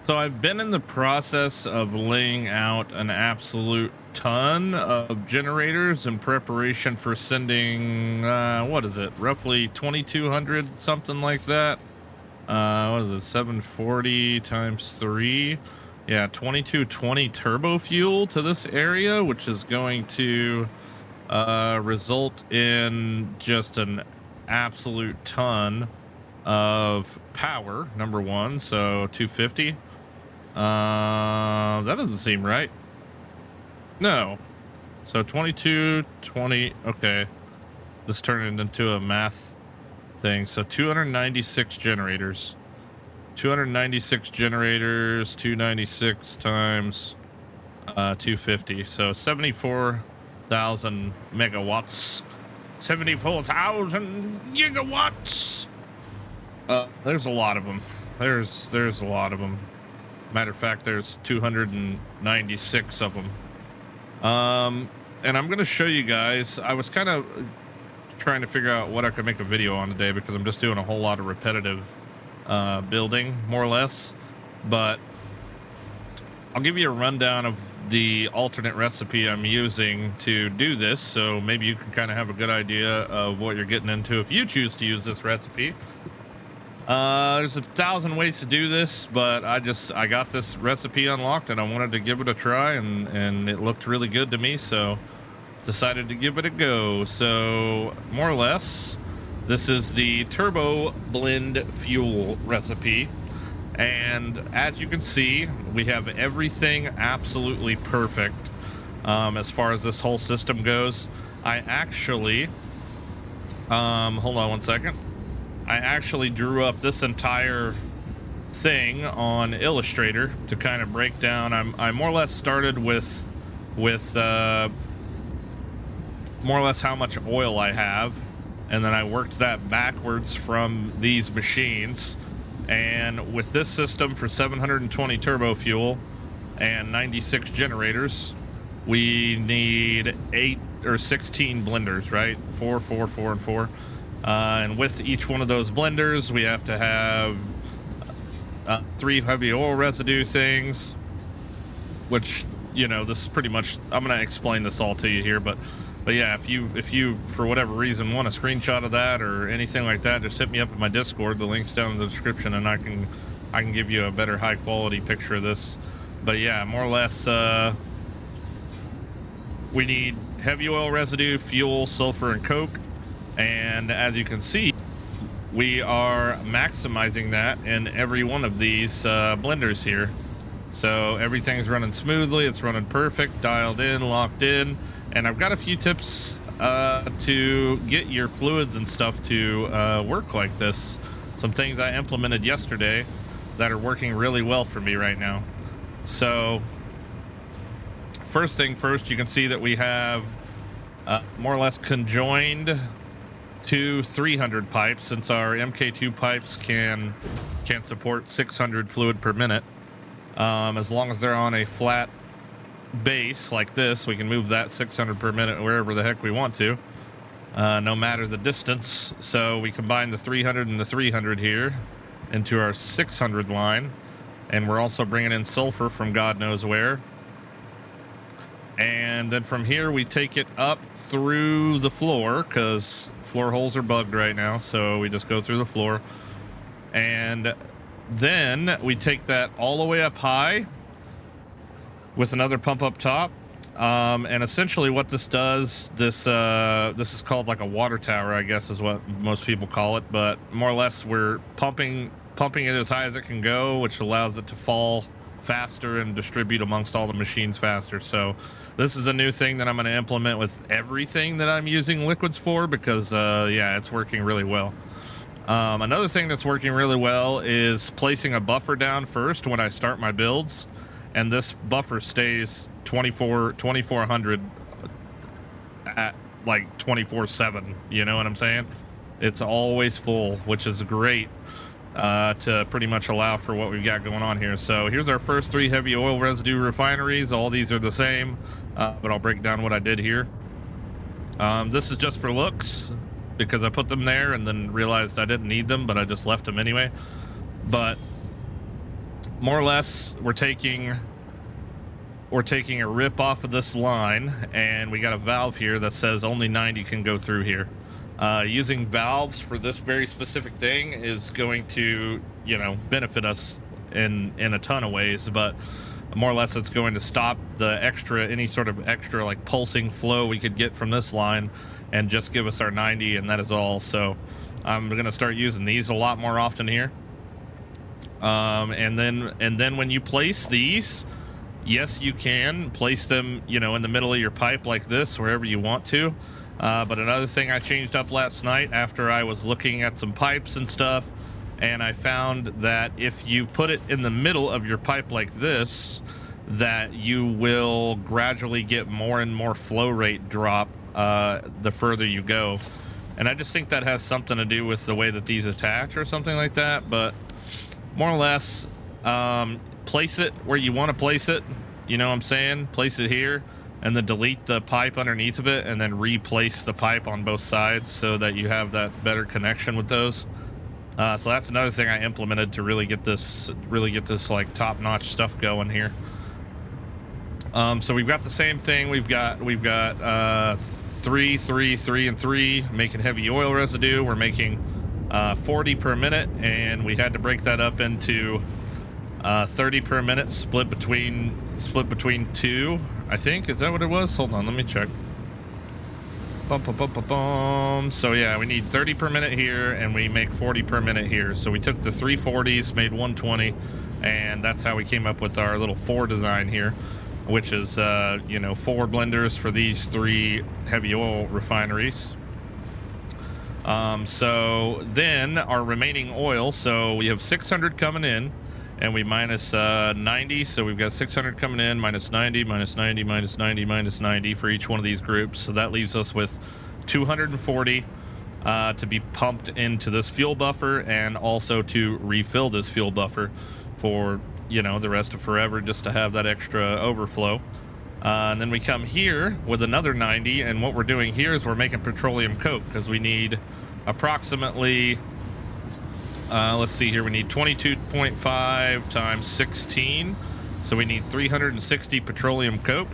So I've been in the process of laying out an absolute ton of generators in preparation for sending, what is it, roughly 2,200, something like that. What is it, 740 times 3? Yeah, 2220 turbo fuel to this area, which is going to result in just an absolute ton of power, number one. So 250. That doesn't seem right. No. So 22, 20. Okay. This turned into a math thing. So 296 generators. 296 generators, 296 times 250. So 74,000 megawatts. 74,000 gigawatts. There's a lot of them. There's a lot of them. Matter of fact, there's 296 of them. And I'm going to show you guys. I was kind of trying to figure out what I could make a video on today because I'm just doing a whole lot of repetitive building, more or less. But I'll give you a rundown of the alternate recipe I'm using to do this, so maybe you can kind of have a good idea of what you're getting into if you choose to use this recipe. There's 1,000 ways to do this, but I got this recipe unlocked and I wanted to give it a try, and it looked really good to me, so decided to give it a go. So more or less, this is the turbo blend fuel recipe. And as you can see, we have everything absolutely perfect as far as this whole system goes. I actually, hold on one second. I actually drew up this entire thing on Illustrator to kind of break down. I more or less started with more or less how much oil I have, and then I worked that backwards from these machines. And with this system for 720 turbo fuel and 96 generators, we need 8 or 16 blenders, right? 4, 4, 4, and 4. And with each one of those blenders, we have to have 3 heavy oil residue things, which, you know, this is pretty much, I'm going to explain this all to you here, but yeah, if you for whatever reason want a screenshot of that or anything like that, just hit me up in my Discord. The link's down in the description, and I can give you a better high quality picture of this. But yeah, more or less, we need heavy oil residue, fuel, sulfur, and coke. And as you can see, we are maximizing that in every one of these blenders here. So everything's running smoothly. It's running perfect, dialed in, locked in. And I've got a few tips to get your fluids and stuff to work like this. Some things I implemented yesterday that are working really well for me right now. So first thing first, you can see that we have more or less conjoined 2 300 pipes, since our MK2 pipes can support 600 fluid per minute. As long as they're on a flat base like this, we can move that 600 per minute wherever the heck we want to, no matter the distance. So we combine the 300 and the 300 here into our 600 line, and we're also bringing in sulfur from God knows where. And then from here we take it up through the floor, because floor holes are bugged right now, so we just go through the floor. And then we take that all the way up high with another pump up top. And essentially what this does, this is called like a water tower, I guess is what most people call it, but more or less we're pumping it as high as it can go, which allows it to fall faster and distribute amongst all the machines faster. So this is a new thing that I'm going to implement with everything that I'm using liquids for, because yeah, it's working really well. Another thing that's working really well is placing a buffer down first when I start my builds. And this buffer stays 2400 at like 24/7. You know what I'm saying? It's always full, which is great to pretty much allow for what we've got going on here. So here's our first 3 heavy oil residue refineries. All these are the same, but I'll break down what I did here. This is just for looks, because I put them there and then realized I didn't need them, but I just left them anyway. But more or less, we're taking a rip off of this line, and we got a valve here that says only 90 can go through here. Using valves for this very specific thing is going to, you know, benefit us in a ton of ways, but more or less it's going to stop the any sort of extra like pulsing flow we could get from this line and just give us our 90, and that is all. So I'm going to start using these a lot more often here. And then when you place these, yes, you can place them, you know, in the middle of your pipe like this, wherever you want to. But another thing I changed up last night after I was looking at some pipes and stuff, and I found that if you put it in the middle of your pipe like this, that you will gradually get more and more flow rate drop the further you go. And I just think that has something to do with the way that these attach or something like that. But more or less, place it where you want to place it. You know what I'm saying? Place it here, and then delete the pipe underneath of it, and then replace the pipe on both sides so that you have that better connection with those. So that's another thing I implemented to really get this like top-notch stuff going here. So we've got the same thing. We've got 3, 3, 3, and 3 making heavy oil residue. We're making 40 per minute, and we had to break that up into 30 per minute, split between 2. I think, is that what it was? Hold on, let me check. So yeah, we need 30 per minute here, and we make 40 per minute here. So we took the 340s, made 120, and that's how we came up with our little 4 design here, which is you know, 4 blenders for these 3 heavy oil refineries. So then our remaining oil, so we have 600 coming in, and we minus 90, so we've got 600 coming in, minus 90, minus 90, minus 90, minus 90 for each one of these groups. So that leaves us with 240 to be pumped into this fuel buffer, and also to refill this fuel buffer for, you know, the rest of forever, just to have that extra overflow. And then we come here with another 90, and what we're doing here is we're making petroleum coke, because we need approximately, let's see here, we need 22.5 times 16, so we need 360 petroleum coke,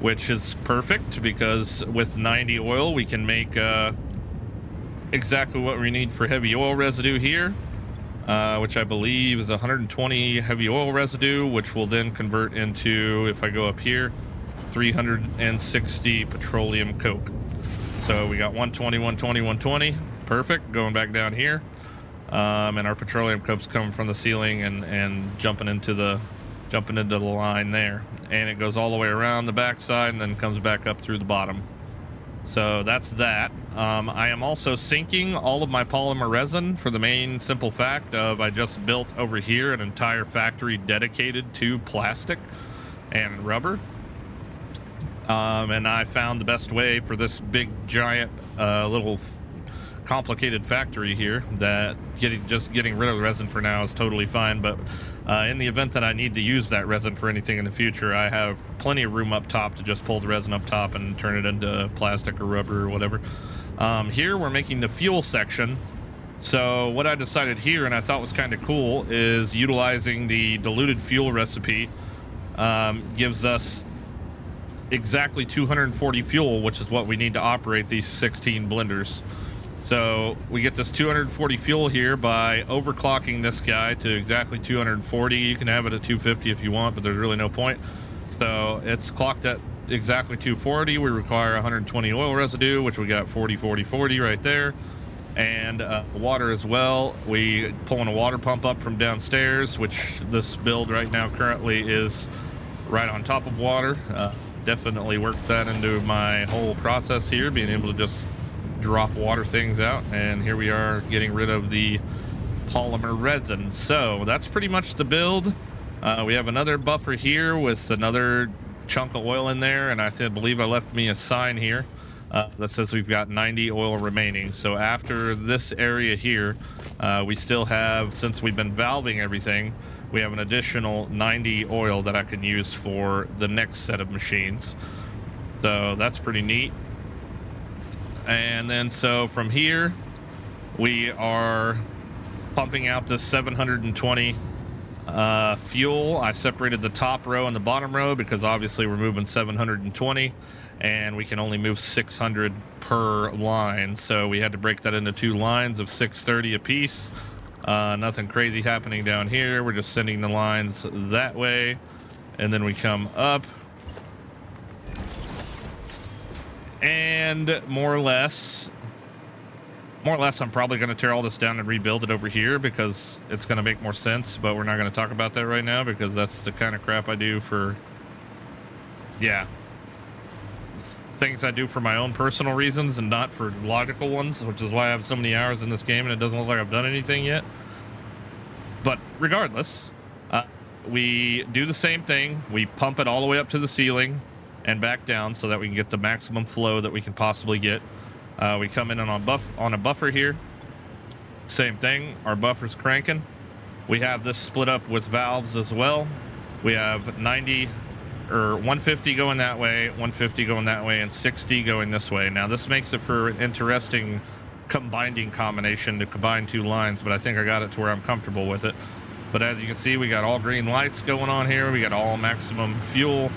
which is perfect, because with 90 oil we can make exactly what we need for heavy oil residue here, which I believe is 120 heavy oil residue, which will then convert into, if I go up here, 360 petroleum coke. So we got 120, 120, 120. Perfect. Going back down here, and our petroleum coke's coming from the ceiling and jumping into the line there, and it goes all the way around the backside and then comes back up through the bottom. So that's that. I am also sinking all of my polymer resin for the main simple fact of I just built over here an entire factory dedicated to plastic and rubber. And I found the best way for this big giant little complicated factory here that getting rid of the resin for now is totally fine, but in the event that I need to use that resin for anything in the future, I have plenty of room up top to just pull the resin up top and turn it into plastic or rubber or whatever. Here we're making the fuel section. So what I decided here, and I thought was kind of cool, is utilizing the diluted fuel recipe gives us exactly 240 fuel, which is what we need to operate these 16 blenders. So we get this 240 fuel here by overclocking this guy to exactly 240. You can have it at 250 if you want, but there's really no point. So it's clocked at exactly 240. We require 120 oil residue, which we got 40, 40, 40 right there. And water as well. We pulling a water pump up from downstairs, which this build right now currently is right on top of water. Definitely worked that into my whole process here, being able to just drop water things out, and here we are getting rid of the polymer resin. So that's pretty much the build. We have another buffer here with another chunk of oil in there, and I believe I left me a sign here that says we've got 90 oil remaining. So after this area here, we still have, since we've been valving everything, we have an additional 90 oil that I can use for the next set of machines. So that's pretty neat. And then so from here we are pumping out this 720 Fuel, I separated the top row and the bottom row because obviously we're moving 720 and we can only move 600 per line. So we had to break that into 2 lines of 630 apiece. Nothing crazy happening down here. We're just sending the lines that way. And then we come up. And more or less, I'm probably going to tear all this down and rebuild it over here because it's going to make more sense, but we're not going to talk about that right now because that's the kind of crap I do for, yeah, things I do for my own personal reasons and not for logical ones, which is why I have so many hours in this game and it doesn't look like I've done anything yet. But regardless, we do the same thing. We pump it all the way up to the ceiling and back down so that we can get the maximum flow that we can possibly get. We come in on a buffer here. Same thing. Our buffer's cranking. We have this split up with valves as well. We have 90 or 150 going that way, 150 going that way, and 60 going this way. Now this makes it for an interesting combining combination to combine 2 lines, but I think I got it to where I'm comfortable with it. But as you can see, we got all green lights going on here. We got all maximum fuel.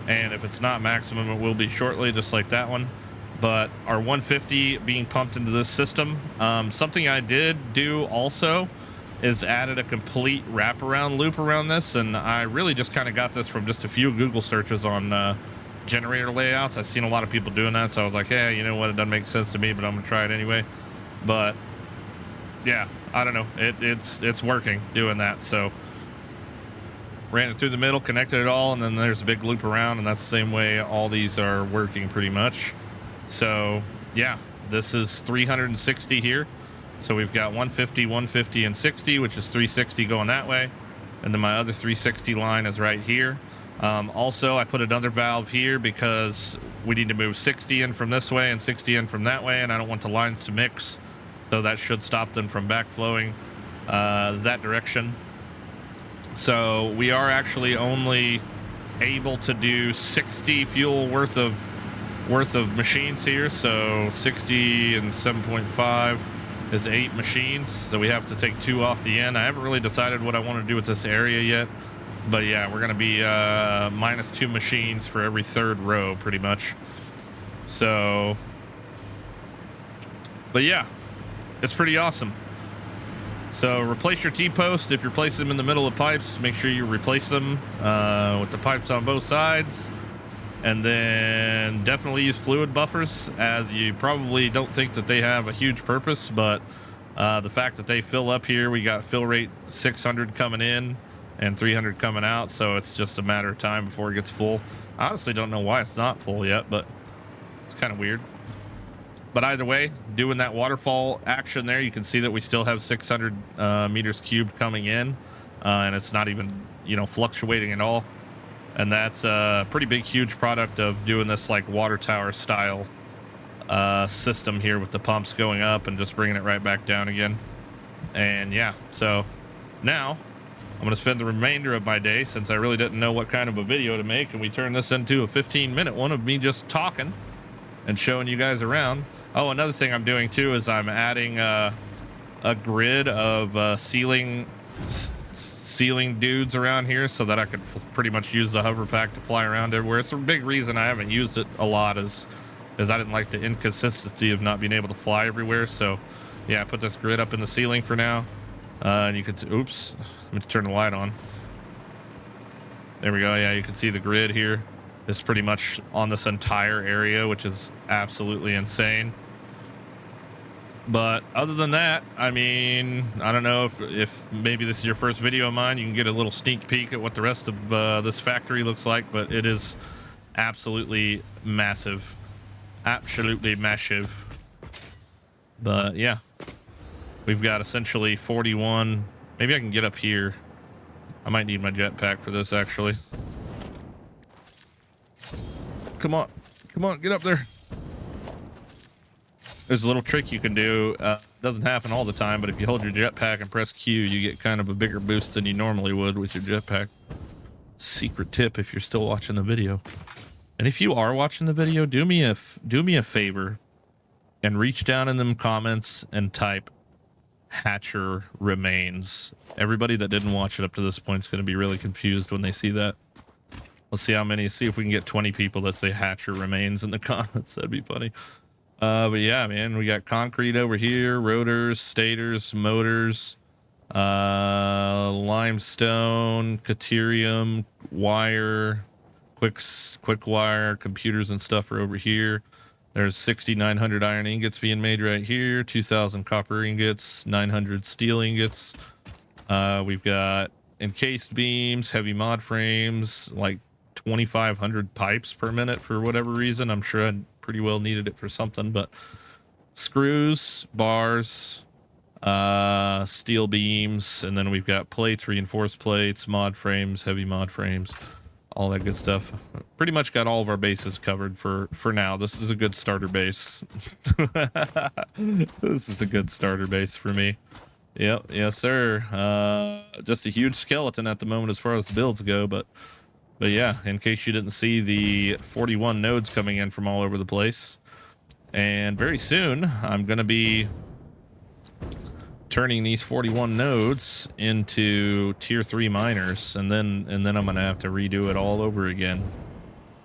And if it's not maximum, it will be shortly, just like that one. But our 150 being pumped into this system. Something I did do also is added a complete wraparound loop around this. And I really just kind of got this from just a few Google searches on generator layouts. I've seen a lot of people doing that. So I was like, hey, you know what? It doesn't make sense to me, but I'm going to try it anyway. But yeah, I don't know. It's working doing that. So ran it through the middle, connected it all, and then there's a big loop around, and that's the same way all these are working pretty much. So yeah, this is 360 here. So we've got 150, 150, and 60, which is 360 going that way. And then my other 360 line is right here. Also, I put another valve here because we need to move 60 in from this way and 60 in from that way, and I don't want the lines to mix. So that should stop them from backflowing that direction. So we are actually only able to do 60 fuel worth of machines here. So 60 and 7.5 is 8 machines. So we have to take 2 off the end. I haven't really decided what I want to do with this area yet. But yeah, we're going to be minus 2 machines for every 3rd row pretty much. So, but yeah, it's pretty awesome. So replace your T-post. If you're placing them in the middle of pipes, make sure you replace them with the pipes on both sides. And then definitely use fluid buffers, as you probably don't think that they have a huge purpose, but the fact that they fill up here, we got fill rate 600 coming in and 300 coming out, so it's just a matter of time before it gets full. I honestly don't know why it's not full yet, but it's kind of weird. But either way, doing that waterfall action there, you can see that we still have 600 meters cubed coming in, and it's not even, fluctuating at all. And that's a pretty big, huge product of doing this like water tower style system here with the pumps going up and just bringing it right back down again. And yeah, so now I'm going to spend the remainder of my day, since I really didn't know what kind of a video to make, and we turn this into a 15-minute one of me just talking and showing you guys around. Oh, another thing I'm doing too is I'm adding a grid of ceiling dudes around here so that I could pretty much use the hover pack to fly around everywhere. It's a big reason I haven't used it a lot is I didn't like the inconsistency of not being able to fly everywhere. So yeah, I put this grid up in the ceiling for now. And you could, oops, let me turn the light on. There we go. Yeah, you can see the grid here is pretty much on this entire area, which is absolutely insane. But other than that, I mean, I don't know if maybe this is your first video of mine, you can get a little sneak peek at what the rest of this factory looks like, but it is absolutely massive. Absolutely massive. But yeah, we've got essentially 41. Maybe I can get up here. I might need my jetpack for this, actually. Come on, get up there. There's a little trick you can do. Doesn't happen all the time, but if you hold your jetpack and press Q, you get kind of a bigger boost than you normally would with your jetpack. Secret tip if you're still watching the video. And if you are watching the video, do me a favor and reach down in them comments and type Hatcher remains. Everybody that didn't watch it up to this point is going to be really confused when they see that. Let's see how many. See if we can get 20 people that say Hatcher remains in the comments. That'd be funny. But yeah, man, we got concrete over here, rotors, stators, motors, limestone, caterium, wire, quick wire, computers and stuff are over here. There's 6,900 iron ingots being made right here, 2,000 copper ingots, 900 steel ingots. We've got encased beams, heavy mod frames, like 2,500 pipes per minute for whatever reason. I'm sure I pretty well needed it for something, but screws, bars, steel beams, and then we've got plates, reinforced plates, mod frames, heavy mod frames, all that good stuff. Pretty much got all of our bases covered for now. This is a good starter base. This is a good starter base for me. Yep, yes sir. Just a huge skeleton at the moment as far as the builds go, but yeah, in case you didn't see the 41 nodes coming in from all over the place, and very soon I'm gonna be turning these 41 nodes into tier 3 miners, and then I'm gonna have to redo it all over again.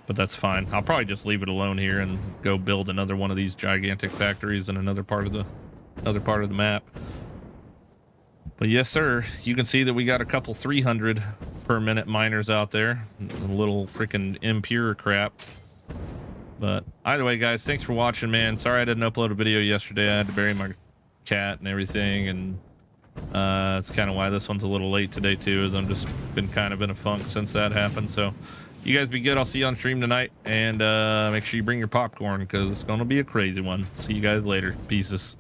But that's fine. I'll probably just leave it alone here and go build another one of these gigantic factories in another part of the map. But yes sir, you can see that we got a couple 300 per minute miners out there. A little freaking impure crap. But either way guys, thanks for watching, man. Sorry I didn't upload a video yesterday. I had to bury my cat and everything, and that's kind of why this one's a little late today too, is I'm just been kind of in a funk since that happened. So you guys be good. I'll see you on stream tonight, and make sure you bring your popcorn because it's gonna be a crazy one. See you guys later. Pieces.